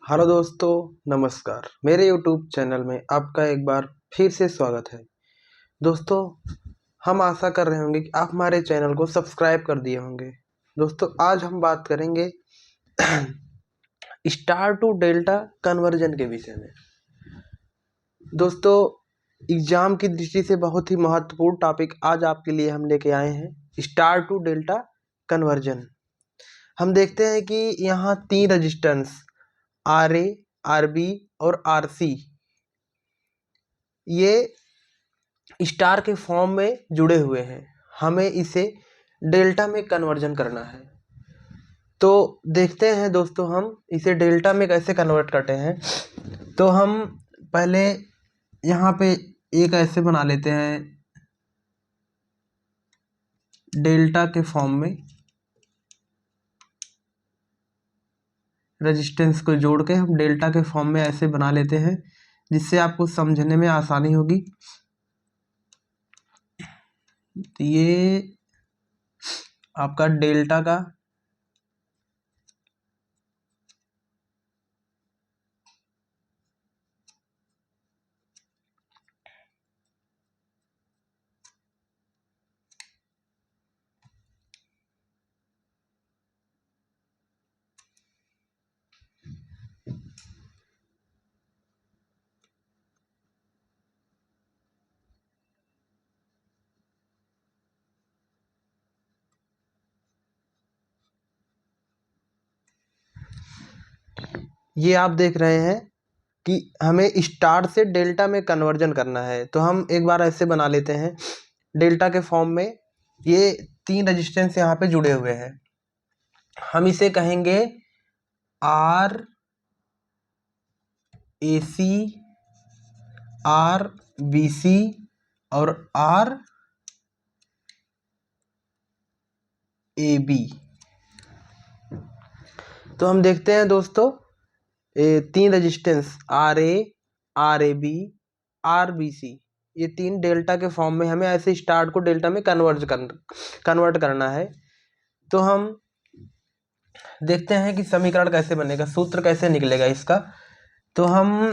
Hello दोस्तों, नमस्कार। मेरे यूट्यूब चैनल में आपका एक बार फिर से स्वागत है। दोस्तों, हम आशा कर रहे होंगे कि आप हमारे चैनल को सब्सक्राइब कर दिए होंगे। दोस्तों, आज हम बात करेंगे स्टार टू डेल्टा कन्वर्जन के विषय में। दोस्तों, एग्जाम की दृष्टि से बहुत ही महत्वपूर्ण टॉपिक आज आपके लिए हम लेके आए हैं, स्टार टू डेल्टा कन्वर्जन। हम देखते हैं कि यहाँ 3 resistance R A, R B और आर सी ये स्टार के फॉर्म में जुड़े हुए हैं। हमें इसे डेल्टा में कन्वर्जन करना है। तो देखते हैं दोस्तों, हम इसे डेल्टा में कैसे कन्वर्ट करते हैं। तो हम पहले यहाँ पे एक ऐसे बना लेते हैं, डेल्टा के फॉर्म में रेजिस्टेंस को जोड़ के हम डेल्टा के फॉर्म में ऐसे बना लेते हैं, जिससे आपको समझने में आसानी होगी। तो ये आपका डेल्टा का ये आप देख रहे हैं कि हमें स्टार से डेल्टा में कन्वर्जन करना है। तो हम एक बार ऐसे बना लेते हैं, डेल्टा के फॉर्म में ये 3 रेजिस्टेंस यहाँ पे जुड़े हुए हैं। हम इसे कहेंगे R A C, R B C और आर ए बी। तो हम देखते हैं दोस्तों, 3 resistance R A B, R B C, ये 3 डेल्टा के फॉर्म में हमें ऐसे स्टार को डेल्टा में कन्वर्ट करना है। तो हम देखते हैं कि समीकरण कैसे बनेगा, सूत्र कैसे निकलेगा इसका। तो हम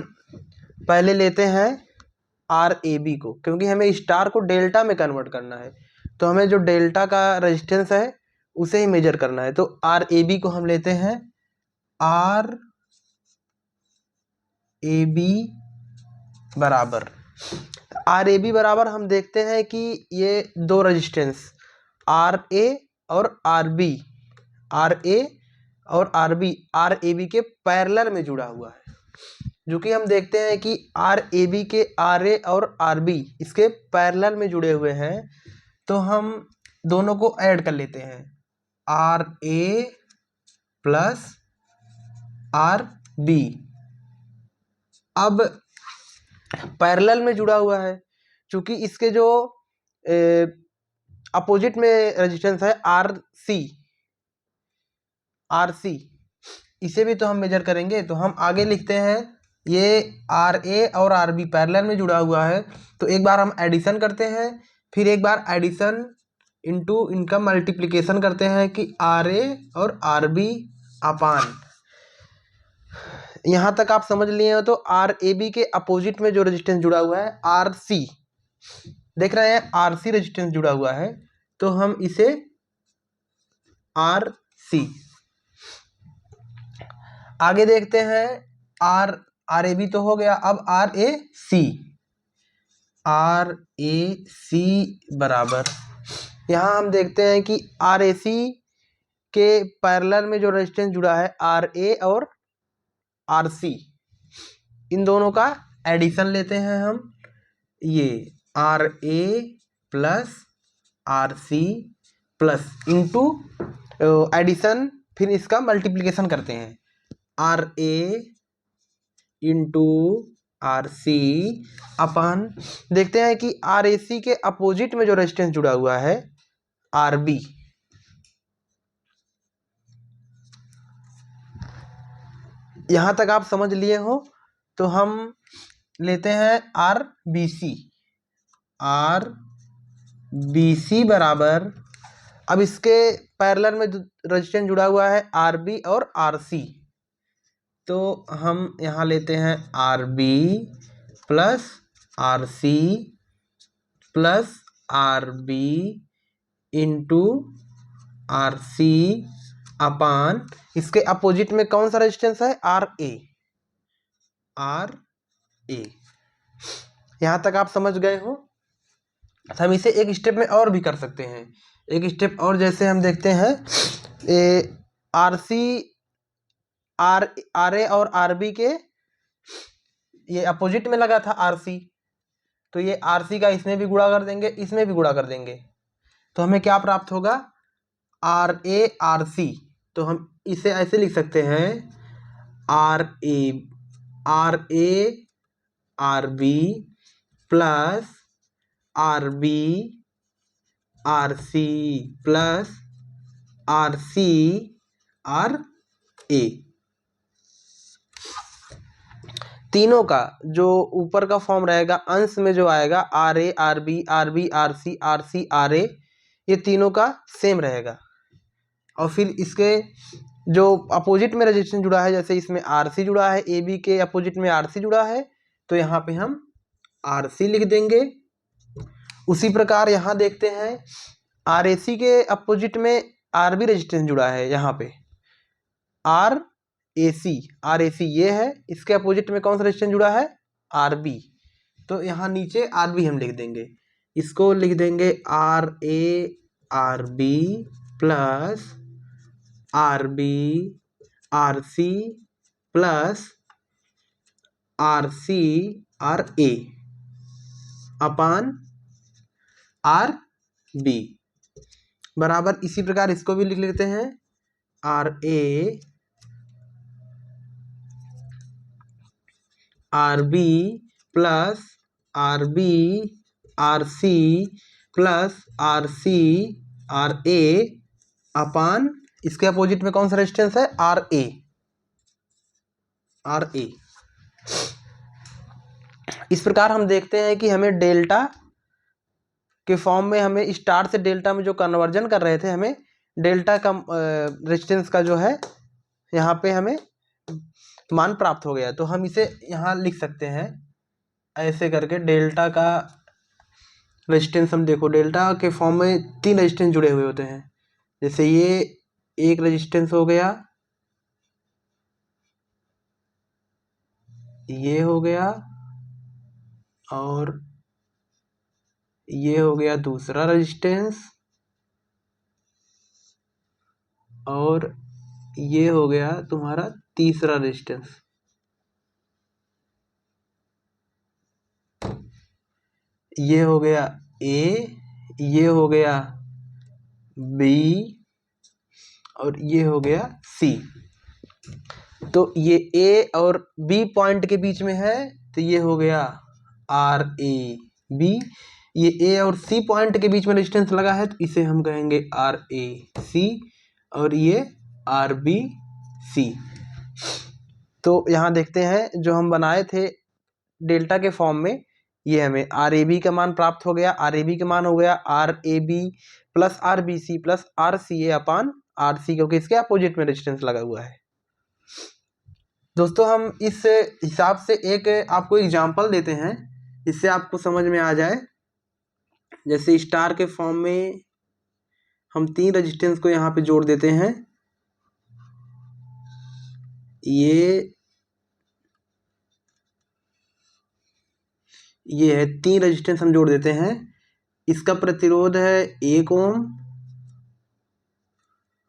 पहले लेते हैं आर ए बी को, क्योंकि हमें स्टार को डेल्टा में कन्वर्ट करना है। तो हमें जो डेल्टा का रेजिस्टेंस है उसे ही मेजर करना है। तो आर ए बी को हम लेते हैं आर ए बी बराबर, आर ए बी बराबर हम देखते हैं कि ये 2 रेजिस्टेंस आर ए और आर बी, आर ए और R B R A B के पैरेलल में जुड़ा हुआ है। जो कि हम देखते हैं कि आर ए बी के आर ए और आर बी इसके पैरेलल में जुड़े हुए हैं। तो हम दोनों को ऐड कर लेते हैं, R A plus R B. अब पैरेलल में जुड़ा हुआ है, क्योंकि इसके जो अपोजिट में रेजिस्टेंस है आर सी, इसे भी तो हम मेजर करेंगे। तो हम आगे लिखते हैं, ये आर ए और आर बी पैरेलल में जुड़ा हुआ है। तो एक बार हम एडिशन करते हैं, फिर एक बार एडिशन इनटू इनका मल्टीप्लिकेशन करते हैं कि आर ए और आर बी अपान। यहाँ तक आप समझ लिए हो। तो आर ए बी के अपोजिट में जो रेजिस्टेंस जुड़ा हुआ है आर सी, देख रहे हैं आर सी रेजिस्टेंस जुड़ा हुआ है। तो हम इसे आर सी, आगे देखते हैं आर ए बी तो हो गया, अब are A C, R A सी बराबर, यहाँ हम देखते हैं कि आर ए सी के पैरेलल में जो रेजिस्टेंस जुड़ा है आर ए और आर सी, इन दोनों का एडिशन लेते हैं हम। ये R A plus R C plus into addition, फिर इसका मल्टीप्लिकेशन करते हैं, R A into R C upon, देखते हैं कि आर ए सी के अपोजिट में जो रेजिस्टेंस जुड़ा हुआ है आर बी, यहां तक आप समझ लिए हो। तो हम लेते हैं R B C, R B C बराबर, अब इसके पैरेलल में रेजिस्टेंस जुड़ा हुआ है आर बी और आर सी, तो हम यहाँ लेते हैं R B plus R C plus R B into R C upon, इसके अपोजिट में कौन सा रेजिस्टेंस है, आर ए। आर ए, यहाँ तक आप समझ गए हो। हम इसे एक स्टेप में और भी कर सकते हैं, एक स्टेप और, जैसे हम देखते हैं आर सी आर ए और आर बी के ये अपोजिट में लगा था आर सी, तो ये आर सी का इसमें भी गुणा कर देंगे, इसमें भी गुणा कर देंगे, तो हमें क्या प्राप्त होगा, आर ए आर सी। तो हम इसे ऐसे लिख सकते हैं R A R B plus R B R C plus R C R A. तीनों का जो ऊपर का फॉर्म रहेगा, अंश में जो आएगा R A R B R C R A, ये तीनों का सेम रहेगा। और फिर इसके जो अपोजिट में रेजिस्टेंस जुड़ा है, जैसे इसमें आर सी जुड़ा है, ए बी के अपोजिट में आर सी जुड़ा है, तो यहाँ पे हम आर सी लिख देंगे। उसी प्रकार यहाँ देखते हैं आर ए सी के अपोजिट में आर बी रेजिस्टेंस जुड़ा है, यहाँ पे आर ए सी ये है, इसके अपोजिट में कौन सा रेजिस्टेंस जुड़ा है, आर बी, तो यहाँ नीचे आर बी हम लिख देंगे, इसको लिख देंगे R A R B plus R B R C plus R C R A upon R B बराबर, इसी प्रकार इसको भी लिख लेते हैं R A R B plus R B R C plus R C R A upon, इसके opposite में कौन सा रेजिस्टेंस है, आर ए इस प्रकार हम देखते हैं कि हमें डेल्टा के फॉर्म में, हमें स्टार से डेल्टा में जो कन्वर्जन कर रहे थे, हमें डेल्टा का रेजिस्टेंस का जो है यहाँ पे हमें मान प्राप्त हो गया। तो हम इसे यहाँ लिख सकते हैं ऐसे करके, डेल्टा का रेजिस्टेंस, हम देखो डेल्टा के फॉर्म में 3 रेजिस्टेंस जुड़े हुए होते हैं, जैसे ये एक रेजिस्टेंस हो गया, ये हो गया, और ये हो गया दूसरा रेजिस्टेंस, और ये हो गया तुम्हारा तीसरा रेजिस्टेंस। ये हो गया ए, ये हो गया बी, और ये हो गया सी। तो ये ए और बी पॉइंट के बीच में है, तो ये हो गया आर ए बी। ये ए और सी पॉइंट के बीच में रेजिस्टेंस लगा है, तो इसे हम कहेंगे आर ए सी, और ये आर बी सी। तो यहाँ देखते हैं जो हम बनाए थे डेल्टा के फॉर्म में, ये हमें आर ए बी का मान प्राप्त हो गया, आर ए बी का मान हो गया R A B plus R B C plus R C A upon R C, क्योंकि इसके अपोजिट में रेजिस्टेंस लगा हुआ है। दोस्तों हम इस हिसाब से एक आपको एग्जांपल देते हैं, इससे आपको समझ में आ जाए। जैसे स्टार के फॉर्म में हम 3 रेजिस्टेंस को यहाँ पे जोड़ देते हैं, ये है 3 रेजिस्टेंस हम जोड़ देते हैं। इसका प्रतिरोध है 1 ओम,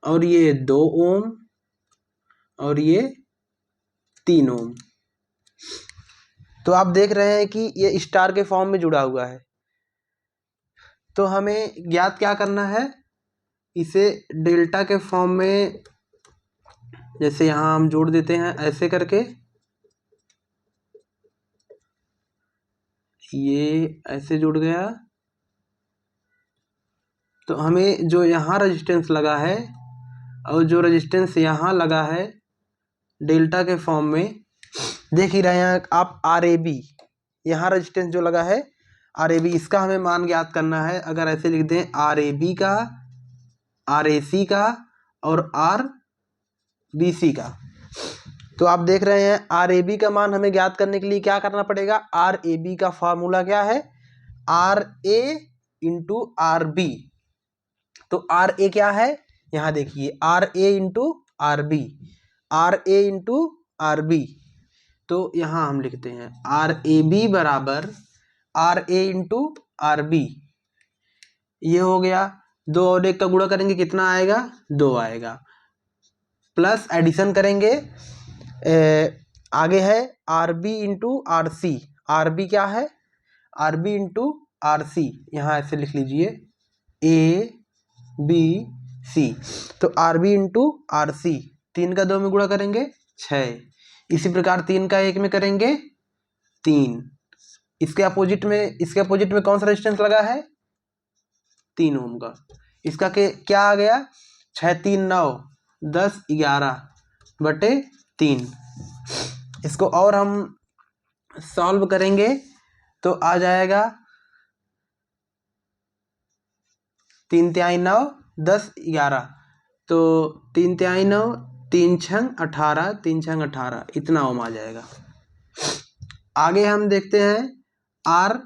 और ये 2 ओम, और ये 3 ओम। तो आप देख रहे हैं कि ये स्टार के फॉर्म में जुड़ा हुआ है। तो हमें ज्ञात क्या करना है, इसे डेल्टा के फॉर्म में, जैसे यहाँ हम जोड़ देते हैं ऐसे करके, ये ऐसे जुड़ गया। तो हमें जो यहाँ रेजिस्टेंस लगा है और जो रेजिस्टेंस यहाँ लगा है डेल्टा के फॉर्म में, देख ही रहे हैं आप, आर ए बी, यहाँ रेजिस्टेंस जो लगा है आर ए बी, इसका हमें मान ज्ञात करना है। अगर ऐसे लिख दें आर ए बी का, आर ए सी का और आर बी सी का, तो आप देख रहे हैं आर ए बी का मान हमें ज्ञात करने के लिए क्या करना पड़ेगा, आर ए बी का फॉर्मूला क्या है, R A into R B. तो आर ए क्या है, यहाँ देखिए R A into R B, R A into R B. तो यहाँ हम लिखते हैं आर ए बी बराबर R A into R B. ये हो गया, 2 और 1 का गुणा करेंगे कितना आएगा, 2 आएगा। प्लस एडिशन करेंगे, आगे है R B into R C. R B क्या है, R B into R C, यहाँ ऐसे लिख लीजिए ए बी सी। तो R B into R C, 3 का 2 में गुणा करेंगे 6। इसी प्रकार 3 का 1 में करेंगे 3। इसके अपोजिट में कौन सा रेजिस्टेंस लगा है, 3 ओम का। इसका क्या आ गया, 6 3 9 10 11/3। इसको और हम सॉल्व करेंगे तो आ जाएगा 3 तिहाई 9 10 11, तो 3 तिहाई 9 3 छंग 18, 3 छंग 18, इतना ओम आ जाएगा। आगे हम देखते हैं आर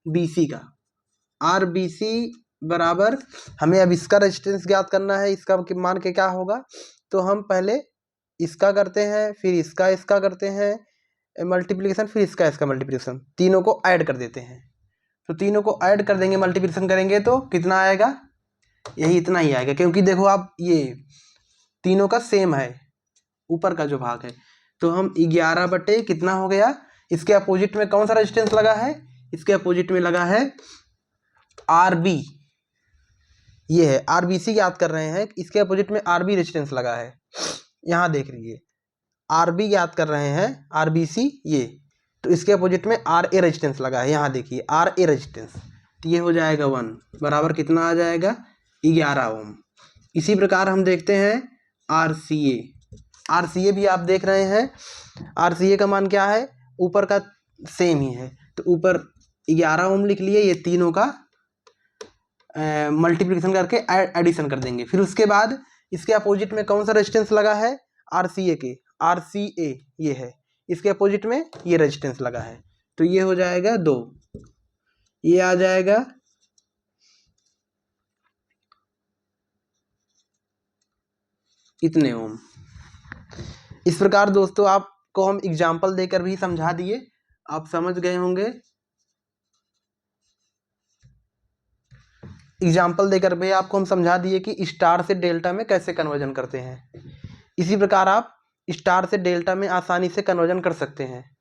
बी सी का। आर बी सी बराबर, हमें अब इसका रेजिस्टेंस ज्ञात करना है, इसका मान के क्या होगा। तो हम पहले इसका करते हैं, फिर इसका करते हैं मल्टीप्लिकेशन, फिर इसका मल्टीप्लिकेशन, तीनों को ऐड कर देते हैं। तो तीनों को ऐड कर देंगे, मल्टीप्लिकेशन करेंगे तो कितना आएगा, यही इतना ही आएगा, क्योंकि देखो आप ये तीनों का सेम है, ऊपर का जो भाग है। तो हम 11 बटे कितना हो गया, इसके अपोजिट में कौन सा रेजिस्टेंस लगा है, इसके अपोजिट में लगा है आर बी। ये है आर बी सी याद कर रहे हैं, इसके अपोजिट में आर बी रेजिस्टेंस लगा है। यहाँ देख लीजिए आर बी याद कर रहे हैं, आर बी सी ये, तो इसके अपोजिट में आर ए रेजिस्टेंस लगा है। यहाँ देखिए आर ए रेजिस्टेंस, तो ये हो जाएगा 1 बराबर कितना आ जाएगा, 11 ओम। इसी प्रकार हम देखते हैं are C A. Are C ए भी आप देख रहे हैं, आर सी ए का मान क्या है, ऊपर का सेम ही है, तो ऊपर 11 ओम लिख लिए, ये तीनों का मल्टीप्लिकेशन करके एडिशन कर देंगे। फिर उसके बाद इसके अपोजिट में कौन सा रेजिस्टेंस लगा है, आर सी ए के, आर सी ए ये है, इसके अपोजिट में ये रेजिस्टेंस लगा है, तो ये हो जाएगा 2, ये आ जाएगा इतने ओम। इस प्रकार दोस्तों आपको हम एग्जाम्पल देकर भी समझा दिए, आप समझ गए होंगे। एग्जाम्पल देकर भी आपको हम समझा दिए कि स्टार से डेल्टा में कैसे कन्वर्जन करते हैं। इसी प्रकार आप स्टार से डेल्टा में आसानी से कन्वर्जन कर सकते हैं।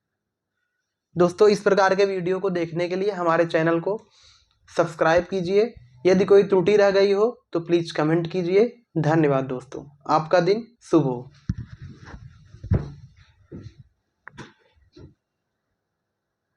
दोस्तों इस प्रकार के वीडियो को देखने के लिए हमारे चैनल को सब्सक्राइब कीजिए। यदि कोई त्रुटि रह गई हो तो प्लीज़ कमेंट कीजिए। धन्यवाद दोस्तों, आपका दिन शुभ हो।